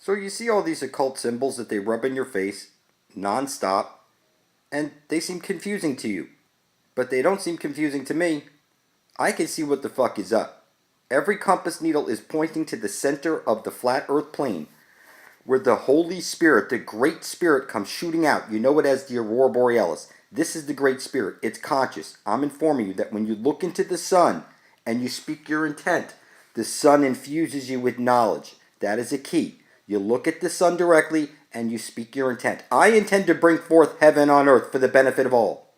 So you see all these occult symbols that they rub in your face non-stop, and they seem confusing to you. But they don't seem confusing to me. I can see what the fuck is up. Every compass needle is pointing to the center of the flat earth plane, where the Holy Spirit, the Great Spirit, comes shooting out. You know it as the Aurora Borealis. This is the Great Spirit. It's conscious. I'm informing you that when you look into the sun and you speak your intent, the sun infuses you with knowledge. That is a key. You look at the sun directly and you speak your intent. I intend to bring forth heaven on earth for the benefit of all.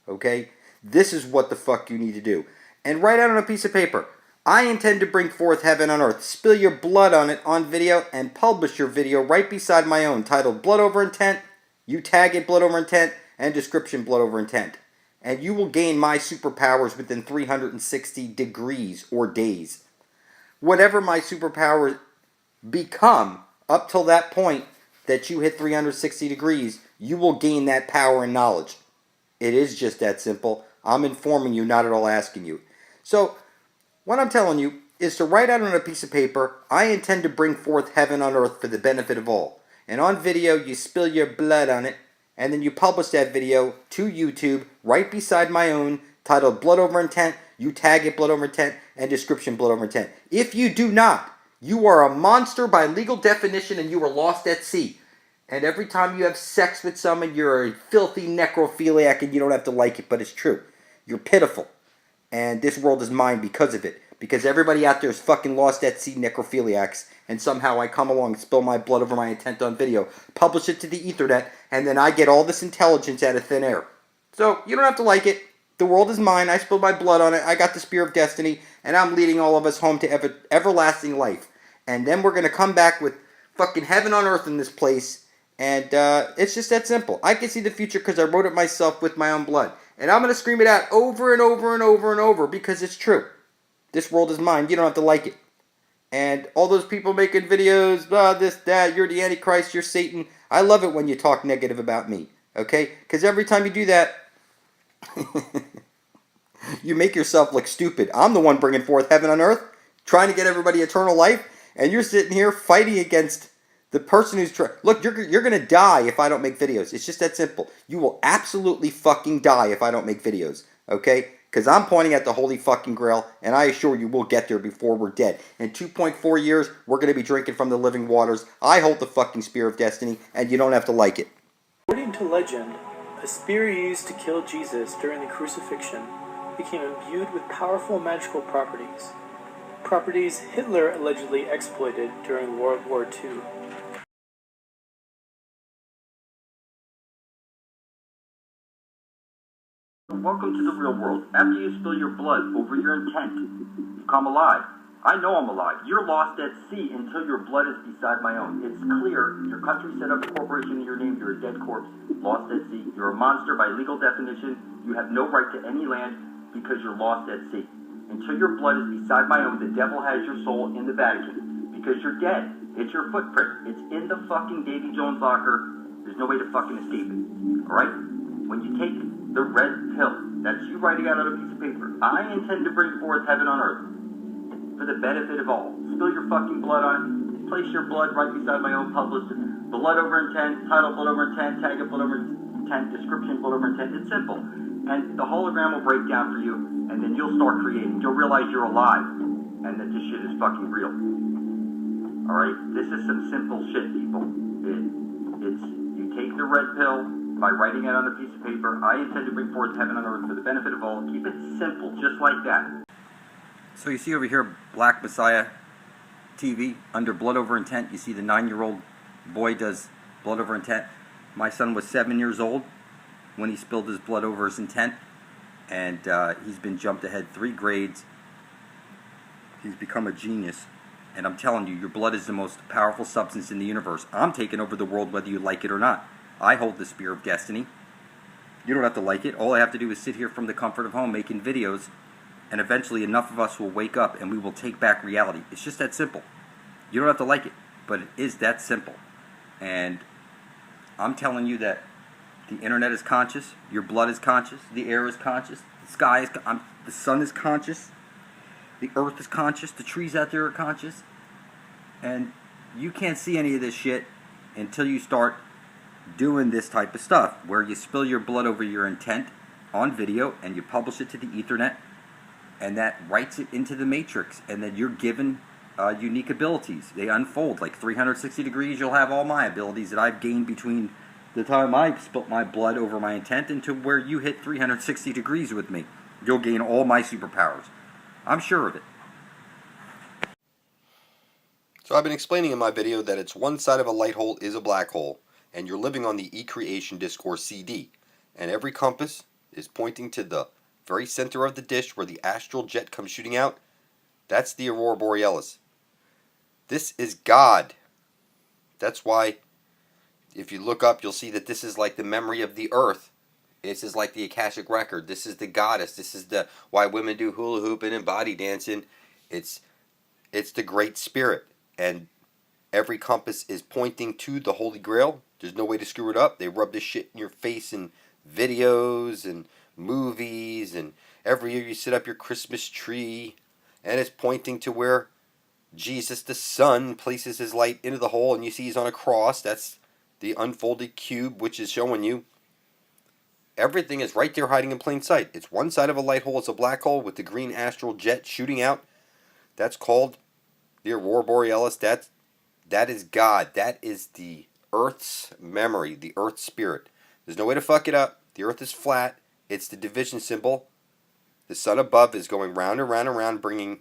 Okay? This is what the fuck you need to do. And write out on a piece of paper, I intend to bring forth heaven on earth. Spill your blood on it on video and publish your video right beside my own, titled Blood Over Intent. You tag it Blood Over Intent and description Blood Over Intent. And you will gain my superpowers within 360 degrees or days. Whatever my superpowers become up till that point that you hit 360 degrees, you will gain that power and knowledge. It is just that simple. I'm informing you, not at all asking you. So, what I'm telling you is to write out on a piece of paper, I intend to bring forth heaven on earth for the benefit of all. And on video, you spill your blood on it, and then you publish that video to YouTube right beside my own, titled Blood Over Intent. You tag it Blood Over Intent and description Blood Over Intent. If you do not, you are a monster by legal definition and you are lost at sea. And every time you have sex with someone, you're a filthy necrophiliac and you don't have to like it, but it's true. You're pitiful. And this world is mine because of it. Because everybody out there is fucking lost at sea necrophiliacs. And somehow I come along and spill my blood over my intent on video, publish it to the Ethernet, and then I get all this intelligence out of thin air. So, you don't have to like it. The world is mine. I spilled my blood on it. I got the Spear of Destiny. And I'm leading all of us home to everlasting life. And then we're going to come back with fucking heaven on earth in this place. And it's just that simple. I can see the future because I wrote it myself with my own blood. And I'm going to scream it out over and over and over and over because it's true. This world is mine. You don't have to like it. And all those people making videos, this, that, you're the Antichrist, you're Satan. I love it when you talk negative about me. Okay? Because every time you do that, you make yourself look stupid. I'm the one bringing forth heaven on earth, trying to get everybody eternal life. And you're sitting here fighting against the person who's trying. Look, you're going to die if I don't make videos. It's just that simple. You will absolutely fucking die if I don't make videos. Okay? Because I'm pointing at the holy fucking grail, and I assure you we'll get there before we're dead. In 2.4 years, we're going to be drinking from the living waters. I hold the fucking Spear of Destiny, and you don't have to like it. According to legend, a spear used to kill Jesus during the crucifixion became imbued with powerful magical properties. Properties Hitler allegedly exploited during World War II. Welcome to the real world. After you spill your blood over your intent, you come alive. I know I'm alive. You're lost at sea until your blood is beside my own. It's clear. Your country set up a corporation in your name. You're a dead corpse, lost at sea. You're a monster by legal definition. You have no right to any land because you're lost at sea. Until your blood is beside my own, the devil has your soul in the Vatican because you're dead. It's your footprint. It's in the fucking Davy Jones locker. There's no way to fucking escape it. All right? When you take the red pill, that's you writing out on a piece of paper, I intend to bring forth heaven on earth for the benefit of all. Spill your fucking blood on it. Place your blood right beside my own published Blood Over Intent, title Blood Over Intent, tag it Blood Over Intent, description Blood Over Intent. It's simple. And the hologram will break down for you, and then you'll start creating. You'll realize you're alive, and that this shit is fucking real. Alright? This is some simple shit, people. It's you take the red pill by writing it on a piece of paper. I intend to bring forth heaven on earth for the benefit of all. Keep it simple, just like that. So you see over here, Black Messiah TV, under Blood Over Intent. You see the 9-year-old boy does Blood Over Intent. My son was 7 years old when he spilled his blood over his intent. And he's been jumped ahead 3 grades. He's become a genius. And I'm telling you, your blood is the most powerful substance in the universe. I'm taking over the world whether you like it or not. I hold the Spear of Destiny. You don't have to like it. All I have to do is sit here from the comfort of home making videos, and eventually enough of us will wake up and we will take back reality. It's just that simple. You don't have to like it, but it is that simple. And I'm telling you that the internet is conscious, your blood is conscious, the air is conscious, the sky is the sun is conscious, the earth is conscious, the trees out there are conscious, and you can't see any of this shit until you start doing this type of stuff, where you spill your blood over your intent on video and you publish it to the ethernet, and that writes it into the matrix, and then you're given unique abilities. They unfold like 360 degrees. You'll have all my abilities that I've gained between the time I spilt my blood over my intent and to where you hit 360 degrees with me. You'll gain all my superpowers. I'm sure of it. So I've been explaining in my video that it's one side of a light hole is a black hole, and you're living on the eCreation Discourse CD, and every compass is pointing to the very center of the dish where the astral jet comes shooting out. That's the Aurora Borealis. This is God. That's why if you look up, you'll see that this is like the memory of the earth. This is like the Akashic record. This is the goddess. This is the why women do hula hooping and body dancing. It's the Great Spirit. And every compass is pointing to the Holy Grail. There's no way to screw it up. They rub this shit in your face in videos and movies, and every year you set up your Christmas tree, and it's pointing to where Jesus the Son places his light into the hole, and you see he's on a cross. That's the unfolded cube, which is showing you everything is right there hiding in plain sight. It's one side of a light hole. It's a black hole with the green astral jet shooting out. That's called the Aurora Borealis. That is God. That is the Earth's memory, the Earth's spirit. There's no way to fuck it up. The Earth is flat. It's the division symbol. The sun above is going round and round and round, bringing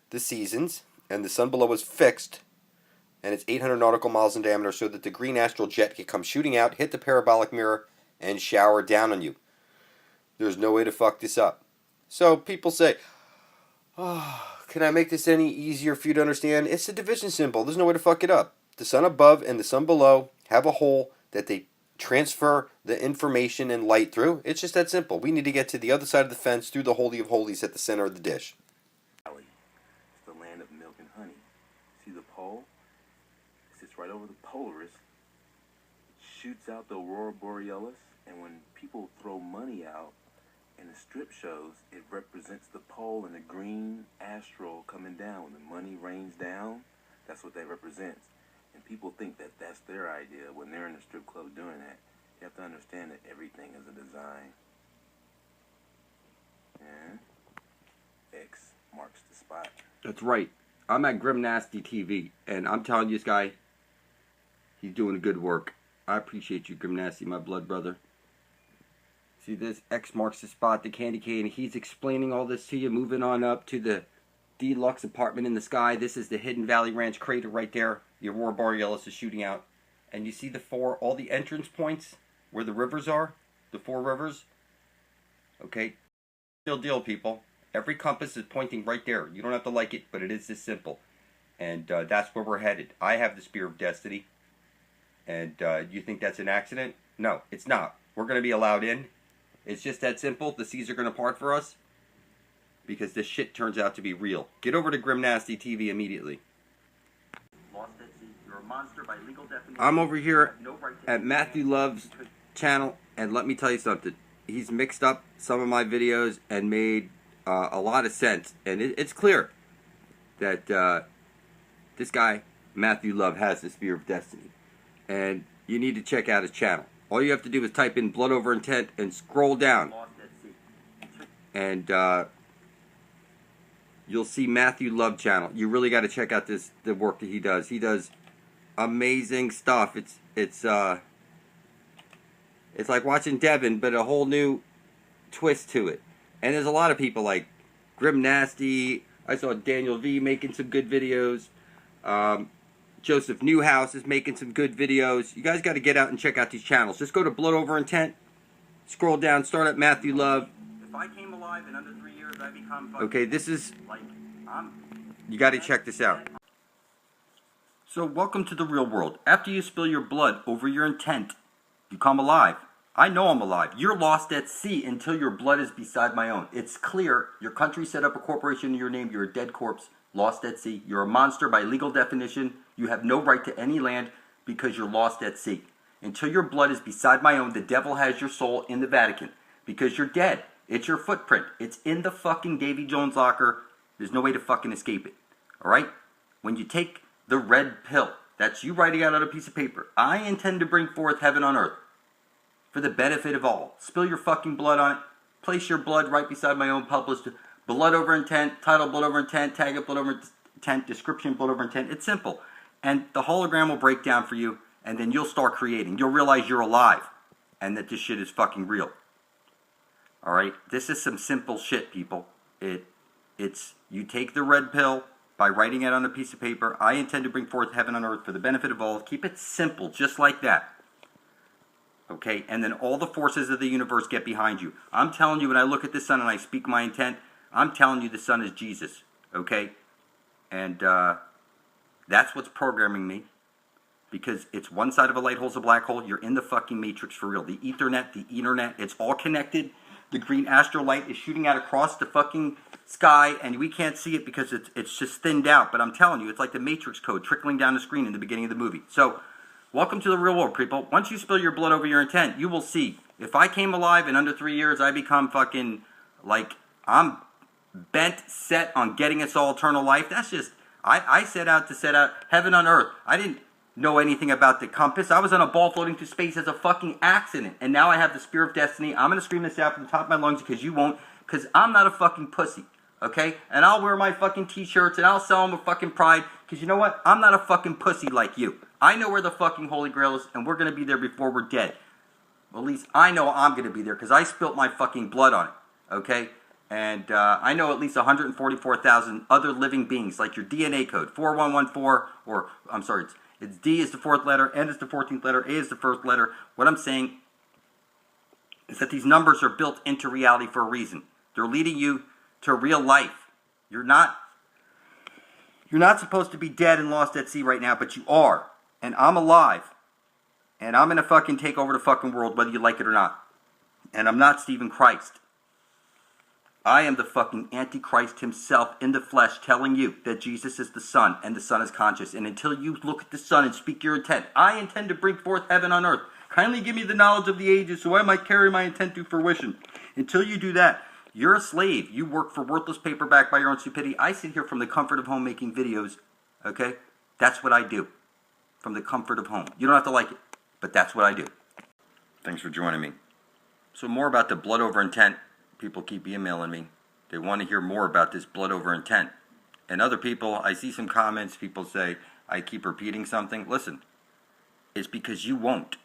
the seasons, and the sun below is fixed, and it's 800 nautical miles in diameter, so that the green astral jet can come shooting out, hit the parabolic mirror, and shower down on you. There's no way to fuck this up. So people say, oh, can I make this any easier for you to understand? It's a division symbol. There's no way to fuck it up. The sun above and the sun below have a hole that they transfer the information and light through. It's just that simple. We need to get to the other side of the fence through the Holy of Holies at the center of the dish. It's the land of milk and honey. See the pole? It sits right over the Polaris. It shoots out the Aurora Borealis, and when people throw money out in the strip shows, it represents the pole and the green astral coming down. When the money rains down, that's what that represents. And people think that that's their idea when they're in the strip club doing that. You have to understand that everything is a design. And X marks the spot. That's right. I'm at Grim Nasty TV, and I'm telling you, this guy, he's doing good work. I appreciate you, Grim Nasty, my blood brother. See this? X marks the spot, the candy cane. He's explaining all this to you, moving on up to the deluxe apartment in the sky. This is the Hidden Valley Ranch crater right there. The Aurora Borealis is shooting out. And you see all the entrance points where the rivers are? The 4 rivers? Okay. Real deal, people. Every compass is pointing right there. You don't have to like it, but it is this simple. And that's where we're headed. I have the Spear of Destiny. And you think that's an accident? No, it's not. We're going to be allowed in. It's just that simple. The seas are going to part for us. Because this shit turns out to be real. Get over to Grim Nasty TV immediately. You're a monster by legal definition. I'm over here at Matthew Love's channel, and let me tell you something. He's mixed up some of my videos and made a lot of sense. And it's clear that this guy, Matthew Love, has the Spear of Destiny. And you need to check out his channel. All you have to do is type in Blood Over Intent and scroll down. And you'll see Matthew Love channel. You really got to check out the work that he does. He does amazing stuff. It's like watching Devin, but a whole new twist to it. And there's a lot of people like Grim Nasty. I saw Daniel V making some good videos. Joseph Newhouse is making some good videos. You guys got to get out and check out these channels. Just go to Blood Over Intent. Scroll down. Start at Matthew Love. If I came alive in under 3 years, I become Okay, this is... like You got to check this out. So, welcome to the real world. After you spill your blood over your intent, you come alive. I know I'm alive. You're lost at sea until your blood is beside my own. It's clear. Your country set up a corporation in your name. You're a dead corpse, lost at sea. You're a monster by legal definition. You have no right to any land because you're lost at sea. Until your blood is beside my own, the devil has your soul in the Vatican because you're dead. It's your footprint. It's in the fucking Davy Jones locker. There's no way to fucking escape it. Alright? When you take the red pill, That's you writing out on a piece of paper. I intend to bring forth heaven on earth for the benefit of all. Spill your fucking blood on it. Place your blood right beside my own published blood over intent, title blood over intent, tag it blood over intent, description blood over intent. It's simple. And the hologram will break down for you, and then you'll start creating. You'll realize you're alive and that this shit is fucking real. Alright? This is some simple shit, people. It's you take the red pill by writing it on a piece of paper. I intend to bring forth heaven on earth for the benefit of all. Keep it simple, just like that. Okay? And then all the forces of the universe get behind you. I'm telling you, when I look at the sun and I speak my intent, I'm telling you the sun is Jesus. Okay? And that's what's programming me. Because it's one side of a light hole's a black hole. You're in the fucking matrix for real. The Ethernet, the Ethernet, it's all connected. The green astral light is shooting out across the fucking sky, and we can't see it because it's just thinned out. But I'm telling you, it's like the Matrix code trickling down the screen in the beginning of the movie. So, welcome to the real world, people. Once you spill your blood over your intent, you will see. If I came alive in under 3 years, I become fucking, like, I'm bent, set on getting us all eternal life. That's just, I set out heaven on earth. I didn't know anything about the compass. I was on a ball floating through space as a fucking accident. And now I have the spear of destiny. I'm going to scream this out from the top of my lungs because you won't. Because I'm not a fucking pussy. Okay? And I'll wear my fucking t-shirts and I'll sell them with fucking pride. Because you know what? I'm not a fucking pussy like you. I know where the fucking Holy Grail is, and we're going to be there before we're dead. Well, at least I know I'm going to be there because I spilt my fucking blood on it. Okay? And I know at least 144,000 other living beings, like your DNA code, 4114, or, I'm sorry, it's D is the fourth letter, N is the 14th letter, A is the first letter. What I'm saying is that these numbers are built into reality for a reason. They're leading you to real life. You're not supposed to be dead and lost at sea right now, but you are. And I'm alive. And I'm going to fucking take over the fucking world, whether you like it or not. And I'm not Stephen Christ. I am the fucking Antichrist himself in the flesh telling you that Jesus is the Son and the Son is conscious. And until you look at the Son and speak your intent, I intend to bring forth heaven on earth. Kindly give me the knowledge of the ages so I might carry my intent to fruition. Until you do that, you're a slave. You work for worthless paper backed by your own stupidity. I sit here from the comfort of home making videos. Okay? That's what I do. From the comfort of home. You don't have to like it, but that's what I do. Thanks for joining me. So more about the blood over intent. People keep emailing me. They want to hear more about this blood over intent. And other people, I see some comments, people say, I keep repeating something. Listen, it's because you won't.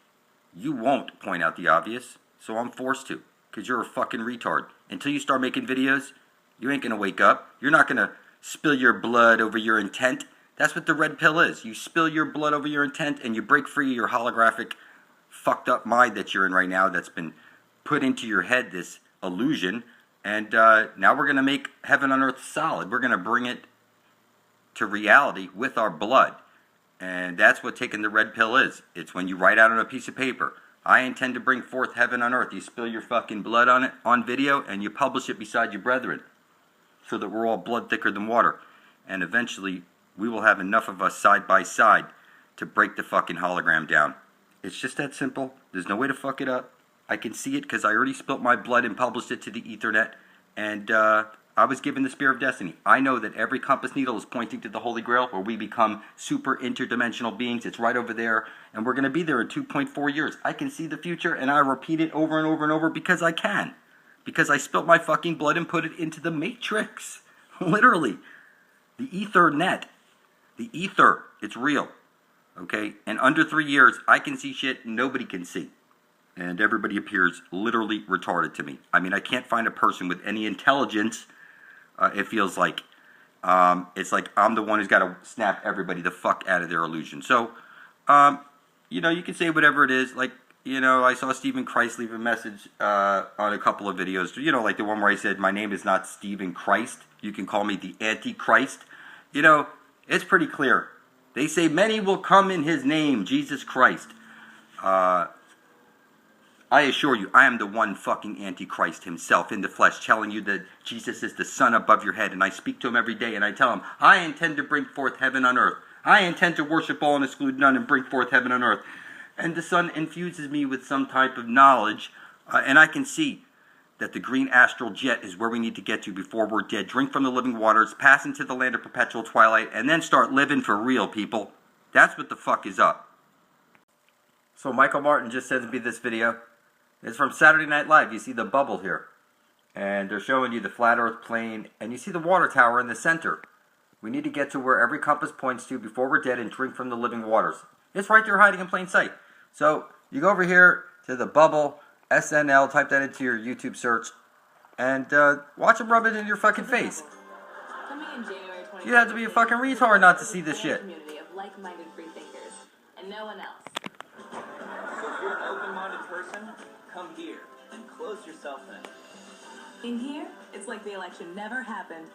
You won't point out the obvious, so I'm forced to. Because you're a fucking retard. Until you start making videos, you ain't going to wake up. You're not going to spill your blood over your intent. That's what the red pill is. You spill your blood over your intent and you break free your holographic fucked up mind that you're in right now that's been put into your head, this illusion, and now we're going to make heaven on earth solid. We're going to bring it to reality with our blood, and that's what taking the red pill is. It's when you write out on a piece of paper, I intend to bring forth heaven on earth. You spill your fucking blood on it on video, and you publish it beside your brethren, so that we're all blood thicker than water, and eventually we will have enough of us side by side to break the fucking hologram down. It's just that simple. There's no way to fuck it up. I can see it because I already spilt my blood and published it to the Ethernet. And I was given the spear of destiny. I know that every compass needle is pointing to the Holy Grail, where we become super interdimensional beings. It's right over there. And we're going to be there in 2.4 years. I can see the future, and I repeat it over and over and over because I can. Because I spilt my fucking blood and put it into the Matrix. Literally. The Ethernet. The ether. It's real. Okay? And under 3 years, I can see shit nobody can see. And everybody appears literally retarded to me. I mean, I can't find a person with any intelligence, it feels like. It's like I'm the one who's got to snap everybody the fuck out of their illusion. So, you know, you can say whatever it is. Like, you know, I saw Stephen Christ leave a message on a couple of videos. You know, like the one where I said, my name is not Stephen Christ. You can call me the Antichrist. You know, it's pretty clear. They say, many will come in his name, Jesus Christ. I assure you, I am the one fucking Antichrist himself in the flesh, telling you that Jesus is the sun above your head, and I speak to him every day, and I tell him, I intend to bring forth heaven on earth. I intend to worship all and exclude none and bring forth heaven on earth. And the sun infuses me with some type of knowledge, and I can see that the green astral jet is where we need to get to before we're dead. Drink from the living waters, pass into the land of perpetual twilight, and then start living for real, people. That's what the fuck is up. So Michael Martin just sent me this video. It's from Saturday Night Live. You see the bubble here. And they're showing you the flat earth plane. And you see the water tower in the center. We need to get to where every compass points to before we're dead and drink from the living waters. It's right there hiding in plain sight. So you go over here to the bubble, SNL, type that into your YouTube search. And watch them rub it in your fucking face. Coming in January 2020, You have to be a fucking retard not to see this shit. Community of like-minded free thinkers, and no one else. So if you're an open-minded person, come here and close yourself in. In here, it's like the election never happened.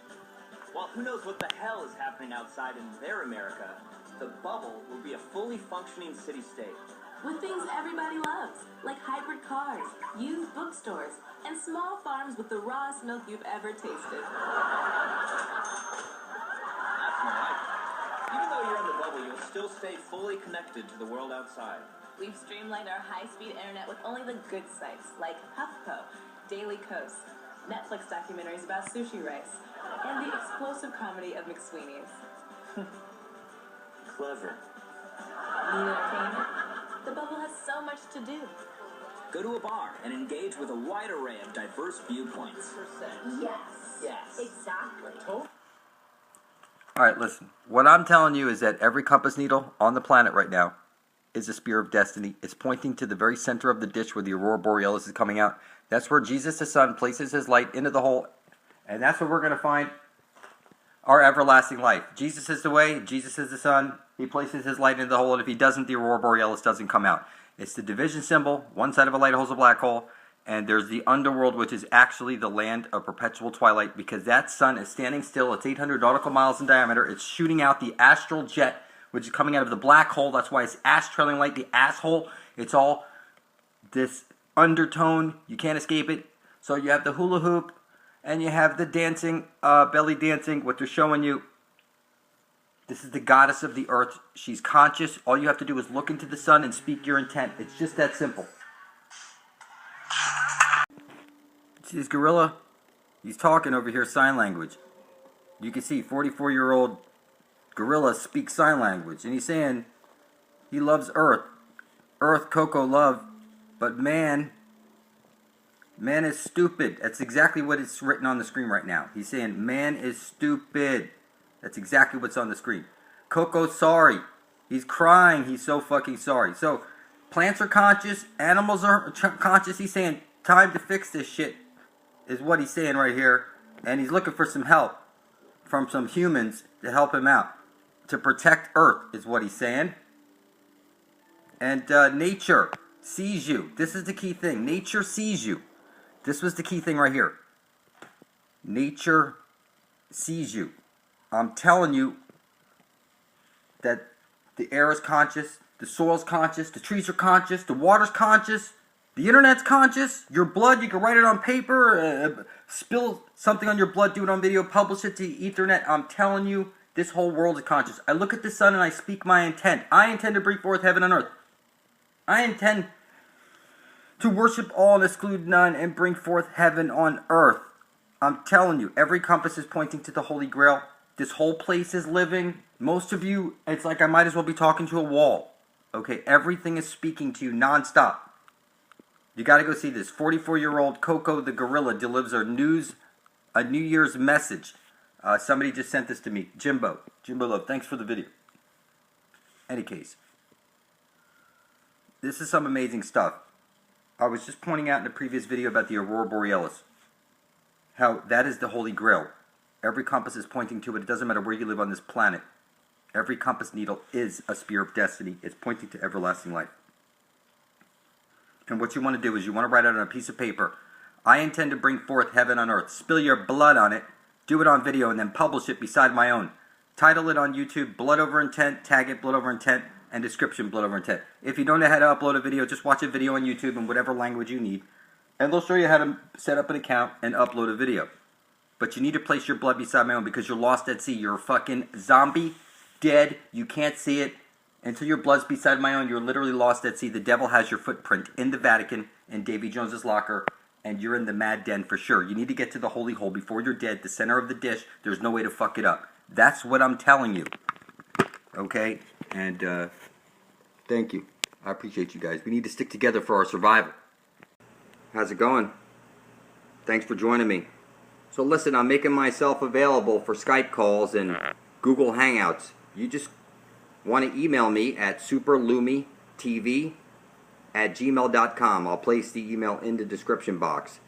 Well, who knows what the hell is happening outside in their America? The bubble will be a fully functioning city-state. With things everybody loves, like hybrid cars, used bookstores, and small farms with the rawest milk you've ever tasted. That's more like it. Even though you're in the bubble, you'll still stay fully connected to the world outside. We've streamlined our high-speed internet with only the good sites, like HuffPo, Daily Kos, Netflix documentaries about sushi rice, and the explosive comedy of McSweeney's. Clever. Need entertainment? The bubble has so much to do. Go to a bar and engage with a wide array of diverse viewpoints. Yes. Exactly. Alright, listen. What I'm telling you is that every compass needle on the planet right now is a spear of destiny. It's pointing to the very center of the dish where the aurora borealis is coming out. That's where Jesus the Son places his light into the hole. And that's where we're going to find our everlasting life. Jesus is the way. Jesus is the Son. He places his light into the hole. And if he doesn't, the aurora borealis doesn't come out. It's the division symbol. One side of a light hole is a black hole. And there's the underworld, which is actually the land of perpetual twilight, because that sun is standing still. It's 800 nautical miles in diameter. It's shooting out the astral jet, which is coming out of the black hole. That's why it's ash trailing light, the asshole. It's all this undertone. You can't escape it. So you have the hula hoop, and you have the dancing, belly dancing. What they're showing you, this is the goddess of the earth. She's conscious. All you have to do is look into the sun and speak your intent. It's just that simple. See this gorilla? He's talking over here sign language. You can see 44-year-old gorilla speaks sign language. And he's saying he loves Earth. Earth, Coco, love. But man is stupid. That's exactly what it's written on the screen right now. He's saying man is stupid. That's exactly what's on the screen. Coco's sorry. He's crying. He's so fucking sorry. So plants are conscious. Animals are conscious. He's saying time to fix this shit is what he's saying right here. And he's looking for some help from some humans to help him out. To protect Earth is what he's saying. And nature sees you. This is the key thing. Nature sees you. This was the key thing right here. Nature sees you. I'm telling you that the air is conscious, the soil's conscious, the trees are conscious, the water's conscious, the internet's conscious, your blood, you can write it on paper, spill something on your blood, do it on video, publish it to the Ethernet. I'm telling you, this whole world is conscious. I look at the sun and I speak my intent. I intend to bring forth heaven and earth. I intend to worship all and exclude none and bring forth heaven on earth. I'm telling you, every compass is pointing to the Holy Grail. This whole place is living. Most of you, it's like I might as well be talking to a wall. Okay, everything is speaking to you nonstop. You got to go see this. 44-year-old Coco the gorilla delivers a New Year's message. Somebody just sent this to me. Jimbo Love, thanks for the video. Any case, this is some amazing stuff. I was just pointing out in the previous video about the aurora borealis. How that is the Holy Grail. Every compass is pointing to it. It doesn't matter where you live on this planet. Every compass needle is a spear of destiny. It's pointing to everlasting life. And what you want to do is you want to write out on a piece of paper, I intend to bring forth heaven on earth. Spill your blood on it. Do it on video and then publish it beside my own. Title it on YouTube, Blood Over Intent. Tag it, Blood Over Intent. And description, Blood Over Intent. If you don't know how to upload a video, just watch a video on YouTube in whatever language you need. And they'll show you how to set up an account and upload a video. But you need to place your blood beside my own because you're lost at sea. You're a fucking zombie, dead. You can't see it. Until your blood's beside my own, you're literally lost at sea. The devil has your footprint in the Vatican, in Davy Jones's locker, and you're in the mad den for sure. You need to get to the holy hole before you're dead, the center of the dish. There's no way to fuck it up. That's what I'm telling you. Okay? And thank you. I appreciate you guys. We need to stick together for our survival. How's it going? Thanks for joining me. So listen, I'm making myself available for Skype calls and Google Hangouts. You just want to email me at superlumitv@gmail.com. I'll place the email in the description box.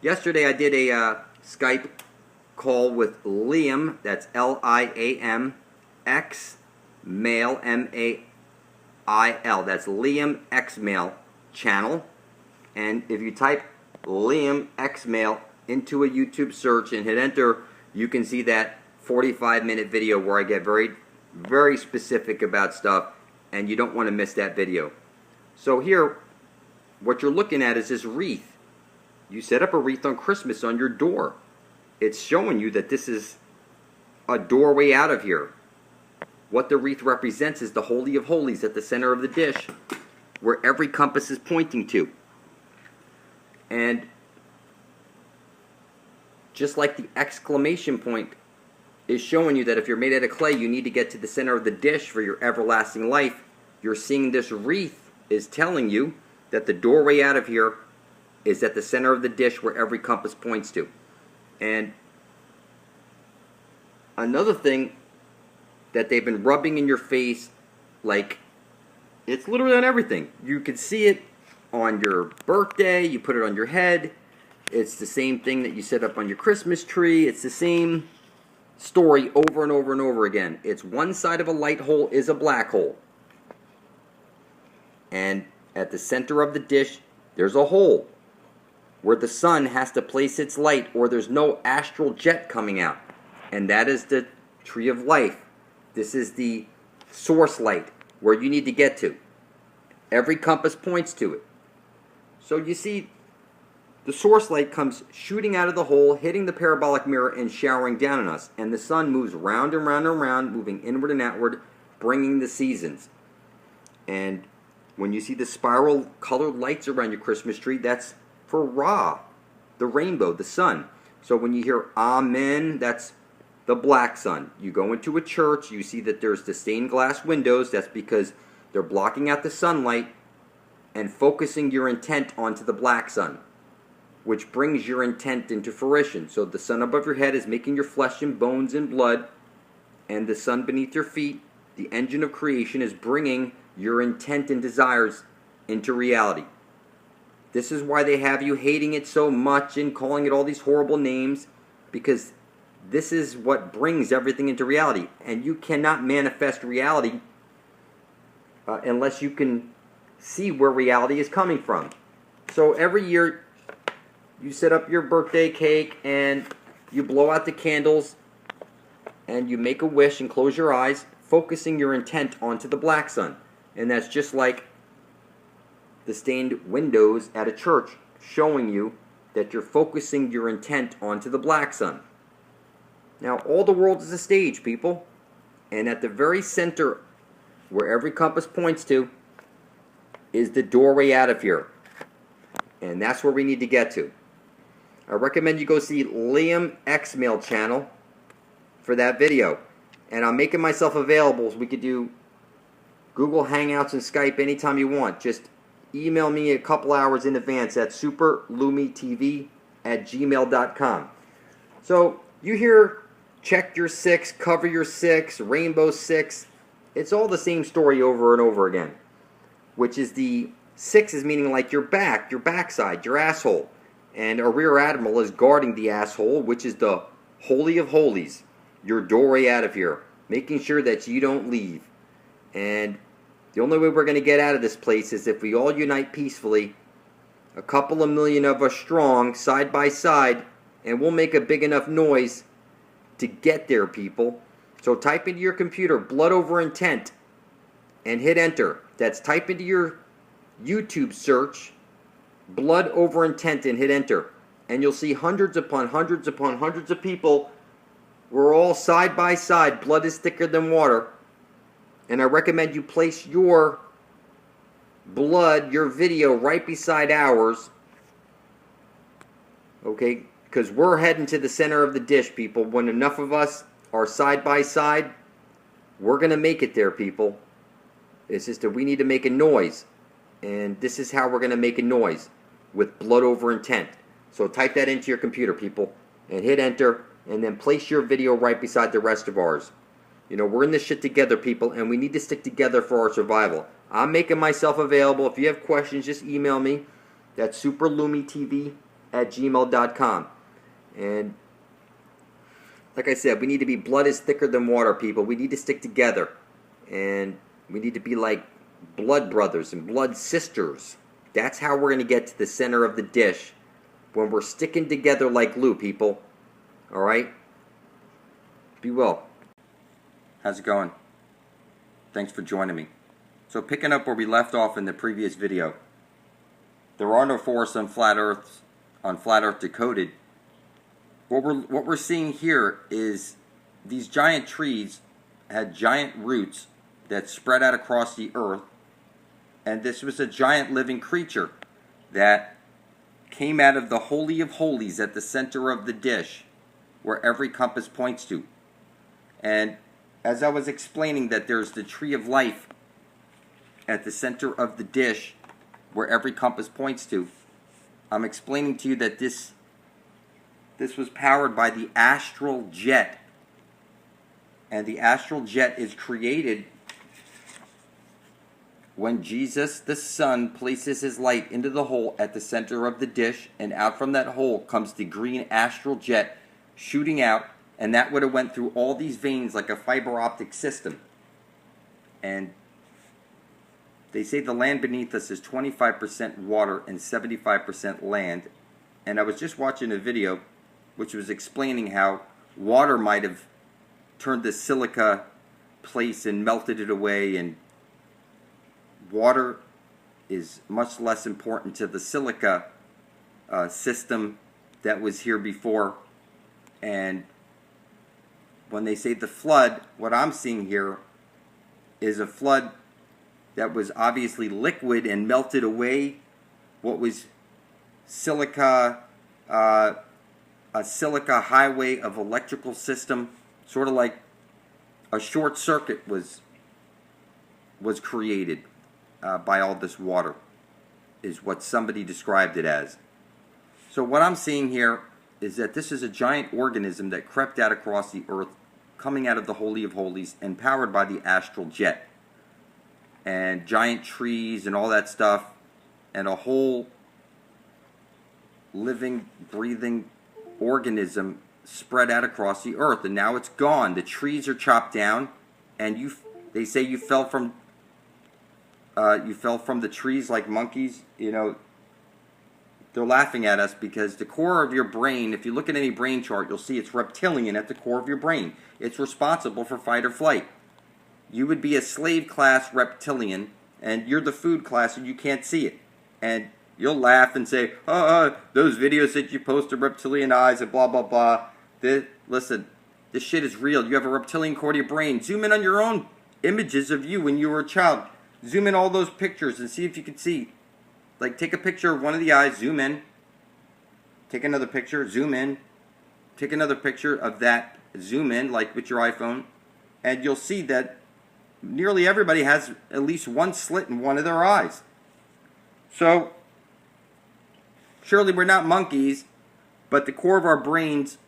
Yesterday I did a Skype call with Liam, that's Liam, X Mail, Mail, that's Liam X Mail channel. And if you type Liam X Mail into a YouTube search and hit enter, you can see that 45-minute video where I get very, very specific about stuff, and you don't want to miss that video. So here, what you're looking at is this wreath. You set up a wreath on Christmas on your door. It's showing you that this is a doorway out of here. What the wreath represents is the Holy of Holies at the center of the dish, where every compass is pointing to. And just like the exclamation point is showing you that if you're made out of clay, you need to get to the center of the dish for your everlasting life, you're seeing this wreath is telling you that the doorway out of here is at the center of the dish where every compass points to. And another thing that they've been rubbing in your face, like, it's literally on everything. You can see it on your birthday, you put it on your head. It's the same thing that you set up on your Christmas tree. It's the same story over and over and over again. It's one side of a light hole is a black hole. And at the center of the dish, there's a hole where the sun has to place its light, or there's no astral jet coming out. And that is the tree of life. This is the source light where you need to get to. Every compass points to it. So you see, the source light comes shooting out of the hole, hitting the parabolic mirror, and showering down on us. And the sun moves round and round and round, moving inward and outward, bringing the seasons. And when you see the spiral colored lights around your Christmas tree, that's for Ra, the rainbow, the sun. So when you hear Amen, that's the black sun. You go into a church, you see that there's the stained glass windows. That's because they're blocking out the sunlight and focusing your intent onto the black sun, which brings your intent into fruition. So the sun above your head is making your flesh and bones and blood, and the sun beneath your feet, the engine of creation, is bringing your intent and desires into reality. This is why they have you hating it so much and calling it all these horrible names, because this is what brings everything into reality. And you cannot manifest reality unless you can see where reality is coming from. So every year you set up your birthday cake and you blow out the candles and you make a wish and close your eyes, focusing your intent onto the black sun. And that's just like the stained windows at a church, showing you that you're focusing your intent onto the black sun. Now, all the world is a stage, people. And at the very center, where every compass points to, is the doorway out of here. And that's where we need to get to. I recommend you go see Liam X Mail channel for that video. And I'm making myself available so we could do Google Hangouts and Skype anytime you want. Just email me a couple hours in advance at superlumitv@gmail.com. So you hear check your six, cover your six, rainbow six. It's all the same story over and over again. Which is the six is meaning like your back, your backside, your asshole. And a rear admiral is guarding the asshole, which is the Holy of Holies, your doorway out of here, making sure that you don't leave. And the only way we're going to get out of this place is if we all unite peacefully, a couple of million of us strong, side by side, and we'll make a big enough noise to get there, people. So type into your computer, blood over intent, and hit enter. That's type into your YouTube search, blood over intent, and hit enter. And you'll see hundreds upon hundreds upon hundreds of people. We're all side by side. Blood is thicker than water. And I recommend you place your blood, your video, right beside ours. Okay? Because we're heading to the center of the dish, people. When enough of us are side by side, we're going to make it there, people. It's just that we need to make a noise. And this is how we're going to make a noise, with blood over intent. So type that into your computer, people, and hit enter, and then place your video right beside the rest of ours. You know, we're in this shit together, people, and we need to stick together for our survival. I'm making myself available. If you have questions, just email me. That's superlumitv@gmail.com. And like I said, we need to be blood is thicker than water, people. We need to stick together. And we need to be like blood brothers and blood sisters. That's how we're going to get to the center of the dish, when we're sticking together like glue, people. Alright? Be well. How's it going? Thanks for joining me. So picking up where we left off in the previous video, there are no forests on Flat Earth Decoded. What we're seeing here is these giant trees had giant roots that spread out across the earth, and this was a giant living creature that came out of the Holy of Holies at the center of the dish, where every compass points to. And as I was explaining that there's the tree of life at the center of the dish, where every compass points to, I'm explaining to you that this was powered by the astral jet. And the astral jet is created when Jesus, the Son, places his light into the hole at the center of the dish, and out from that hole comes the green astral jet shooting out, and that would have went through all these veins like a fiber optic system. And they say the land beneath us is 25% water and 75% land. And I was just watching a video which was explaining how water might have turned the silica place and melted it away, and water is much less important to the silica system that was here before. And when they say the flood, what I'm seeing here is a flood that was obviously liquid and melted away what was silica, a silica highway of electrical system, sort of like a short circuit was created by all this water, is what somebody described it as. So what I'm seeing here is that this is a giant organism that crept out across the earth, coming out of the Holy of Holies and powered by the astral jet. And giant trees and all that stuff, and a whole living, breathing organism spread out across the earth. And now it's gone. The trees are chopped down, and they say you fell from the trees like monkeys. You know, they're laughing at us because the core of your brain, if you look at any brain chart, you'll see it's reptilian at the core of your brain. It's responsible for fight or flight. You would be a slave class reptilian, and you're the food class, and you can't see it. And you'll laugh and say, those videos that you post of reptilian eyes and blah, blah, blah. Listen, this shit is real. You have a reptilian core to your brain. Zoom in on your own images of you when you were a child. Zoom in all those pictures and see if you can see. Like, take a picture of one of the eyes, zoom in. Take another picture, zoom in. Take another picture of that, zoom in, like with your iPhone. And you'll see that nearly everybody has at least one slit in one of their eyes. So, surely we're not monkeys, but the core of our brains,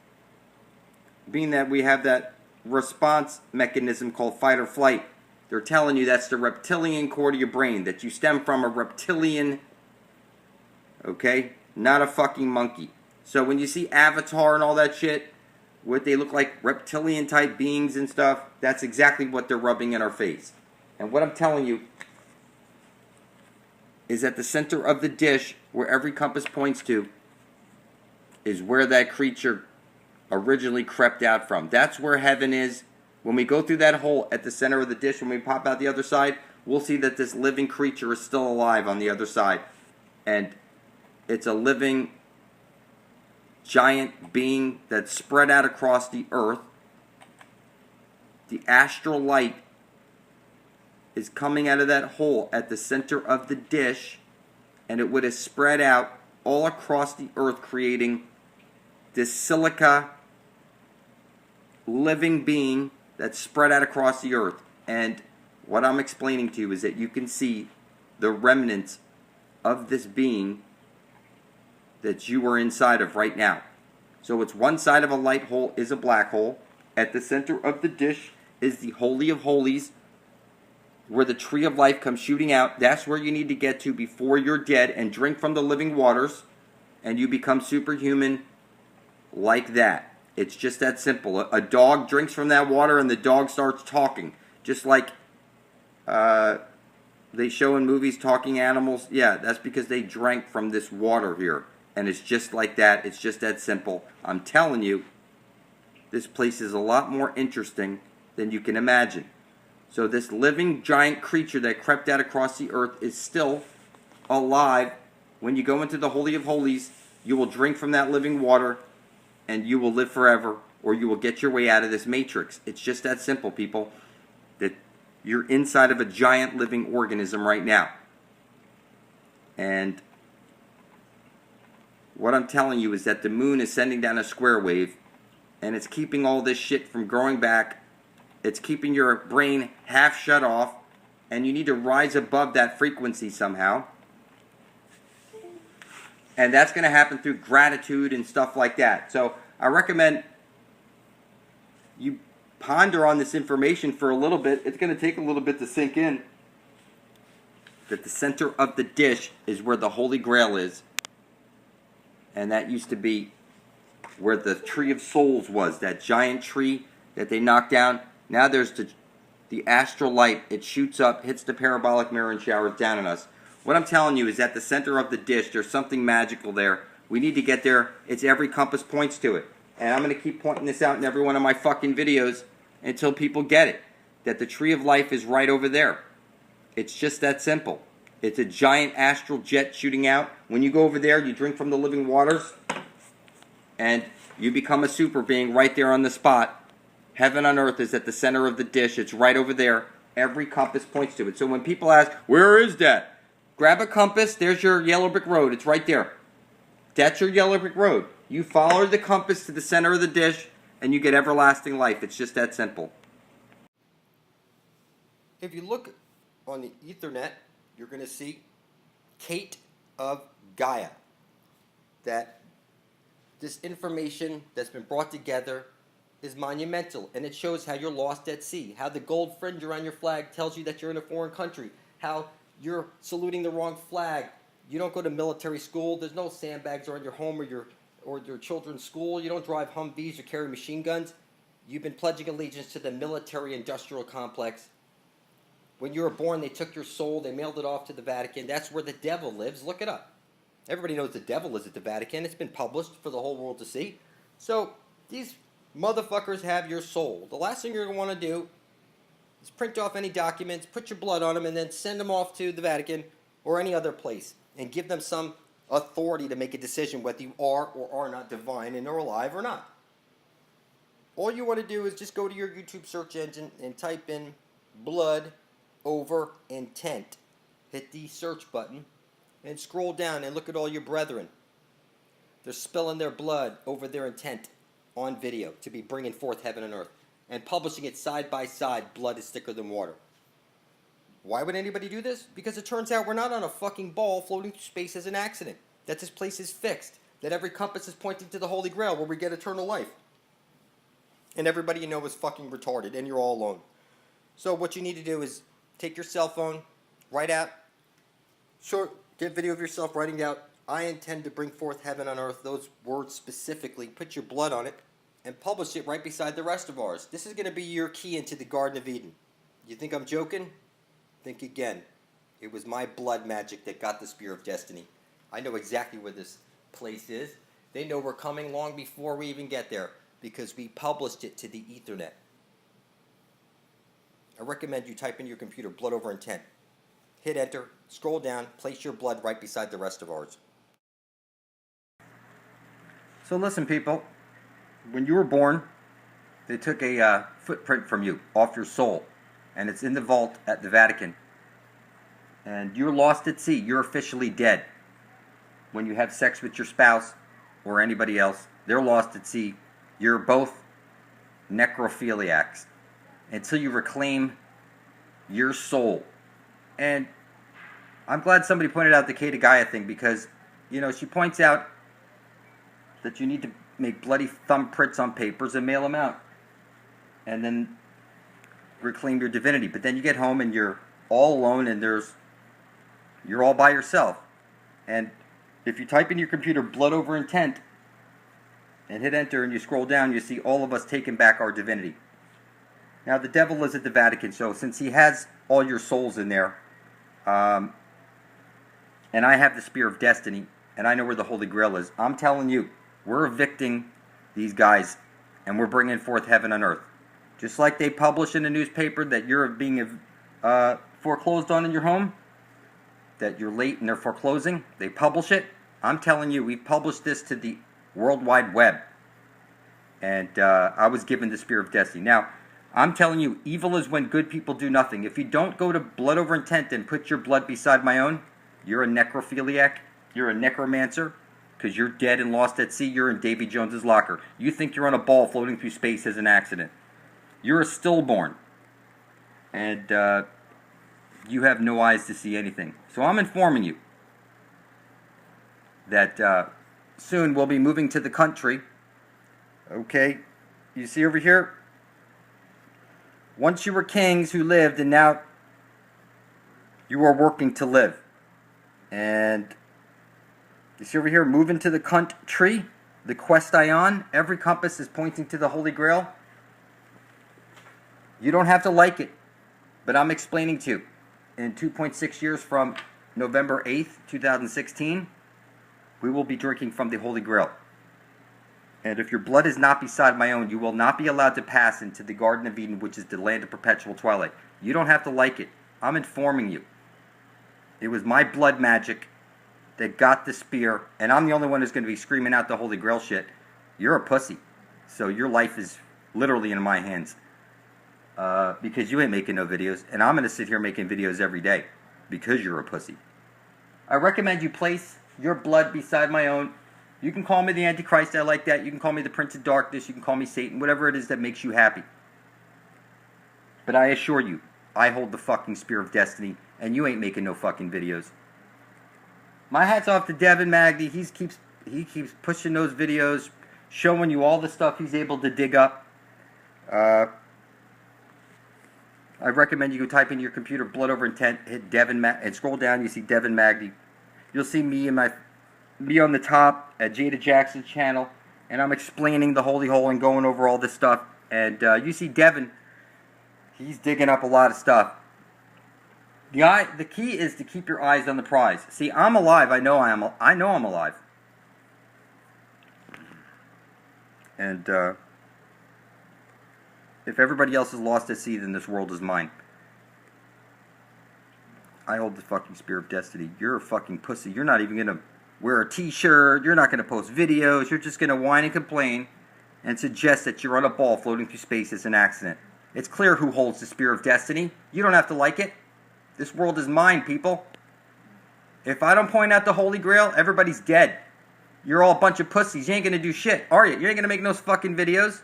being that we have that response mechanism called fight or flight, they're telling you that's the reptilian core to your brain, that you stem from a reptilian, okay? Not a fucking monkey. So when you see Avatar and all that shit, what they look like reptilian type beings and stuff, that's exactly what they're rubbing in our face. And what I'm telling you is at the center of the dish, where every compass points to, is where that creature originally crept out from. That's where heaven is. When we go through that hole at the center of the dish, when we pop out the other side, we'll see that this living creature is still alive on the other side. And it's a living giant being that's spread out across the earth. The astral light is coming out of that hole at the center of the dish, and it would have spread out all across the earth, creating this silica living being that's spread out across the earth. And What I'm explaining to you is that you can see the remnants of this being that you are inside of right now. So it's one side of a light hole is a black hole. At the center of the dish is the Holy of Holies, where the tree of life comes shooting out. That's where you need to get to before you're dead and drink from the living waters, and you become superhuman like that. It's just that simple. A dog drinks from that water and the dog starts talking. Just like they show in movies talking animals. Yeah, that's because they drank from this water here. And it's just like that. It's just that simple. I'm telling you, this place is a lot more interesting than you can imagine. So this living giant creature that crept out across the earth is still alive. When you go into the Holy of Holies, you will drink from that living water and you will live forever, or you will get your way out of this matrix. It's just that simple, people. That you're inside of a giant living organism right now. And what I'm telling you is that the moon is sending down a square wave, and it's keeping all this shit from growing back. It's keeping your brain half shut off, and you need to rise above that frequency somehow. And that's going to happen through gratitude and stuff like that. So I recommend you ponder on this information for a little bit. It's going to take a little bit to sink in. That the center of the dish is where the Holy Grail is. And that used to be where the Tree of Souls was. That giant tree that they knocked down. Now there's the astral light. It shoots up, hits the parabolic mirror, and showers down on us. What I'm telling you is at the center of the dish, there's something magical there. We need to get there. It's every compass points to it. And I'm going to keep pointing this out in every one of my fucking videos until people get it. That the tree of life is right over there. It's just that simple. It's a giant astral jet shooting out. When you go over there, you drink from the living waters. And you become a super being right there on the spot. Heaven on earth is at the center of the dish. It's right over there. Every compass points to it. So when people ask, where is that? Grab a compass. There's your yellow brick road. It's right there. That's your yellow brick road. You follow the compass to the center of the dish, and you get everlasting life. It's just that simple. If you look on the Ethernet, you're going to see Kate of Gaia. That this information that's been brought together is monumental, and it shows how you're lost at sea, how the gold fringe around your flag tells you that you're in a foreign country, how you're saluting the wrong flag. You don't go to military school. There's no sandbags around your home or your children's school. You don't drive Humvees or carry machine guns. You've been pledging allegiance to the military-industrial complex. When you were born, they took your soul. They mailed it off to the Vatican. That's where the devil lives. Look it up. Everybody knows the devil is at the Vatican. It's been published for the whole world to see. So these motherfuckers have your soul. The last thing you're going to want to do is print off any documents, put your blood on them, and then send them off to the Vatican or any other place and give them some authority to make a decision whether you are or are not divine and are alive or not. All you want to do is just go to your YouTube search engine and type in blood over intent. Hit the search button and scroll down and look at all your brethren. They're spilling their blood over their intent on video to be bringing forth heaven and earth and publishing it side by side. Blood is thicker than water. Why would anybody do this? Because it turns out we're not on a fucking ball floating through space as an accident. That this place is fixed. That every compass is pointing to the Holy Grail where we get eternal life. And everybody you know is fucking retarded and you're all alone. So what you need to do is take your cell phone, write out, get video of yourself writing out, I intend to bring forth heaven on earth, those words specifically, put your blood on it, and publish it right beside the rest of ours. This is going to be your key into the Garden of Eden. You think I'm joking? Think again. It was my blood magic that got the Spear of Destiny. I know exactly where this place is. They know we're coming long before we even get there because we published it to the Ethernet. I recommend you type in your computer blood over intent. Hit enter, scroll down, place your blood right beside the rest of ours. So listen, people. When you were born, they took a footprint from you off your soul, and it's in the vault at the Vatican. And you're lost at sea. You're officially dead. When you have sex with your spouse or anybody else, they're lost at sea. You're both necrophiliacs. Until you reclaim your soul. And I'm glad somebody pointed out the Kata Gaia thing, because, she points out that you need to make bloody thumbprints on papers and mail them out. And then reclaim your divinity. But then you get home and you're all alone and you're all by yourself. And if you type in your computer blood over intent and hit enter and you scroll down, you see all of us taking back our divinity. Now the devil is at the Vatican, so since he has all your souls in there, and I have the Spear of Destiny, and I know where the Holy Grail is, I'm telling you, we're evicting these guys, and we're bringing forth heaven on earth. Just like they publish in the newspaper that you're being foreclosed on in your home, that you're late and they're foreclosing, they publish it. I'm telling you, we published this to the World Wide Web. And I was given the Spear of Destiny. Now, I'm telling you, evil is when good people do nothing. If you don't go to blood over intent and put your blood beside my own, you're a necrophiliac, you're a necromancer, because you're dead and lost at sea, you're in Davy Jones's locker. You think you're on a ball floating through space as an accident. You're a stillborn. And you have no eyes to see anything. So I'm informing you that soon we'll be moving to the country. Okay, you see over here? Once you were kings who lived, and now you are working to live. And you see over here, moving to the country, the quest ion. Every compass is pointing to the Holy Grail. You don't have to like it, but I'm explaining to you. In 2.6 years from November 8th, 2016, we will be drinking from the Holy Grail. And if your blood is not beside my own, you will not be allowed to pass into the Garden of Eden, which is the land of perpetual twilight. You don't have to like it. I'm informing you. It was my blood magic that got the spear, and I'm the only one who's going to be screaming out the Holy Grail shit. You're a pussy. So your life is literally in my hands. Because you ain't making no videos, and I'm going to sit here making videos every day because you're a pussy. I recommend you place your blood beside my own. You can call me the Antichrist, I like that. You can call me the Prince of Darkness, you can call me Satan, whatever it is that makes you happy. But I assure you, I hold the fucking Spear of Destiny, and you ain't making no fucking videos. My hat's off to Devin Magny. He keeps pushing those videos, showing you all the stuff he's able to dig up. I recommend you go type in your computer blood over intent, hit Devin and scroll down. You see Devin Magny. You'll see me on the top at Jada Jackson's channel, and I'm explaining the holy hole and going over all this stuff. And you see Devin, he's digging up a lot of stuff. The key is to keep your eyes on the prize. See, I'm alive. I know I'm alive. And if everybody else is lost at sea, then this world is mine. I hold the fucking Spear of Destiny. You're a fucking pussy. You're not even gonna wear a t-shirt. You're not gonna post videos. You're just gonna whine and complain and suggest that you're on a ball floating through space as an accident. It's clear who holds the Spear of Destiny. You don't have to like it. This world is mine, people. If I don't point out the Holy Grail, everybody's dead. You're all a bunch of pussies. You ain't gonna do shit, are you? You ain't gonna make no fucking videos.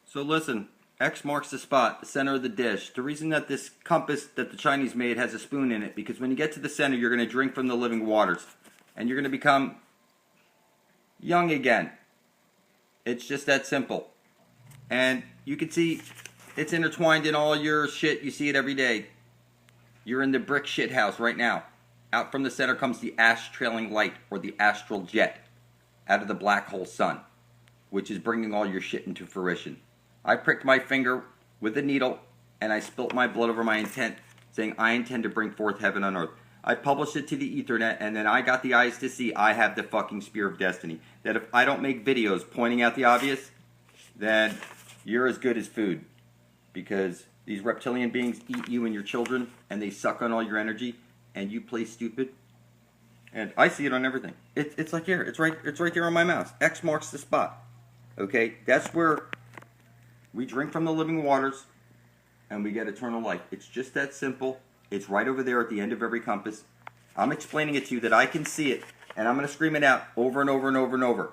So listen, X marks the spot, the center of the dish. The reason that this compass that the Chinese made has a spoon in it, because when you get to the center, you're going to drink from the living waters. And you're going to become young again. It's just that simple. And you can see it's intertwined in all your shit. You see it every day. You're in the brick shit house right now. Out from the center comes the ash trailing light, or the astral jet, out of the black hole sun, which is bringing all your shit into fruition. I pricked my finger with a needle, and I spilt my blood over my intent, saying I intend to bring forth heaven on earth. I published it to the Ethernet, and then I got the eyes to see I have the fucking Spear of Destiny. That if I don't make videos pointing out the obvious, then you're as good as food. Because these reptilian beings eat you and your children, and they suck on all your energy, and you play stupid. And I see it on everything. It's like here. It's right there on my mouse. X marks the spot. Okay? That's where we drink from the living waters, and we get eternal life. It's just that simple. It's right over there at the end of every compass. I'm explaining it to you that I can see it, and I'm going to scream it out over and over and over and over.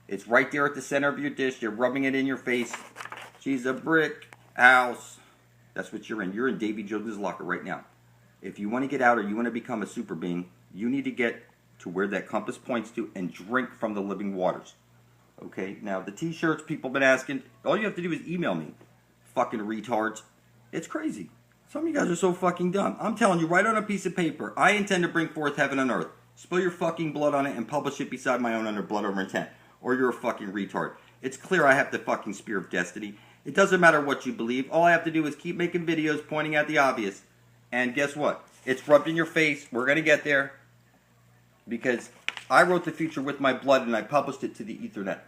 It's right there at the center of your dish. You're rubbing it in your face. She's a brick house. That's what you're in. You're in Davy Jones' locker right now. If you want to get out or you want to become a super being, you need to get to where that compass points to and drink from the living waters. Okay, now the t-shirts people have been asking, all you have to do is email me. Fucking retards. It's crazy. Some of you guys are so fucking dumb. I'm telling you, write on a piece of paper, I intend to bring forth heaven and earth. Spill your fucking blood on it and publish it beside my own under blood over intent. Or you're a fucking retard. It's clear I have the fucking spear of destiny. It doesn't matter what you believe. All I have to do is keep making videos pointing at the obvious. And guess what? It's rubbed in your face. We're going to get there. Because I wrote the future with my blood and I published it to the Ethernet.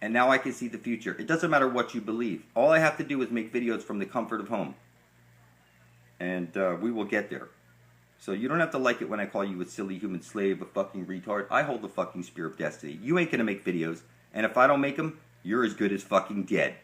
And now I can see the future. It doesn't matter what you believe. All I have to do is make videos from the comfort of home. And we will get there. So you don't have to like it when I call you a silly human slave, a fucking retard. I hold the fucking spear of destiny. You ain't going to make videos. And if I don't make them, you're as good as fucking dead.